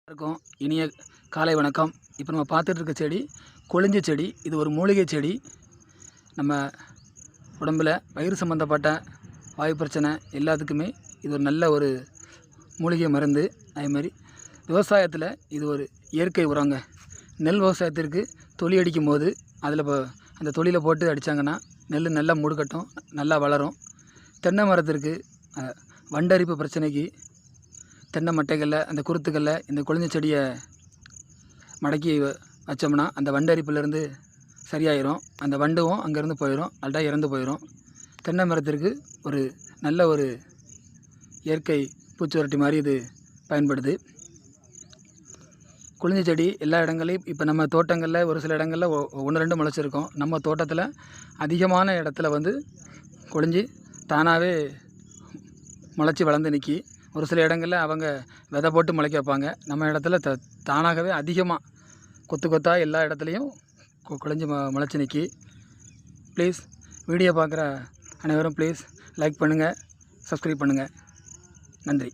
இருக்கும் இனிய காலை வணக்கம். இப்போ நம்ம பார்த்துட்டு இருக்க செடி கொழிஞ்சி செடி. இது ஒரு மூலிகை செடி. நம்ம உடம்பில் வயிறு சம்மந்தப்பட்ட வாயு பிரச்சனை எல்லாத்துக்குமே இது ஒரு நல்ல ஒரு மூலிகை மருந்து. அதேமாதிரி விவசாயத்தில் இது ஒரு இயற்கை உரங்க. நெல் விவசாயத்திற்கு தொலி அடிக்கும் போது அதில் அந்த தொலியில் போட்டு அடித்தாங்கன்னா நெல் நல்லா முடுக்கட்டும், நல்லா வளரும். தென்னை மரத்திற்கு வண்டரிப்பு பிரச்சனைக்கு தென்னை மட்டைகளில் அந்த குருத்துக்களில் இந்த கொழிஞ்சி செடியை மடக்கி வச்சோம்னா அந்த வண்டரிப்புலேருந்து சரியாயிரும். அந்த வண்டும் அங்கேருந்து போயிடும், அல்டா இறந்து போயிடும். தென்னை மரத்திற்கு ஒரு நல்ல ஒரு இயற்கை பூச்சுவரட்டி மாதிரி இது பயன்படுது. கொழிஞ்சி செடி எல்லா இடங்களையும் இப்போ நம்ம தோட்டங்களில் ஒரு சில இடங்களில் 1-2 முளைச்சிருக்கோம். நம்ம தோட்டத்தில் அதிகமான இடத்துல கொழிஞ்சி தானாகவே முளைச்சி வளர்ந்து நிற்கி. ஒரு சில இடங்களில் அவங்க விதை போட்டு முளைக்க வைப்பாங்க. நம்ம இடத்துல தானாகவே அதிகமாக கொத்து கொத்தாக எல்லா இடத்துலையும் கொழிஞ்சி முளைச்சி நிற்கி. ப்ளீஸ் வீடியோ பார்க்குற அனைவரும் ப்ளீஸ் லைக் பண்ணுங்கள், சப்ஸ்கிரைப் பண்ணுங்கள். நன்றி.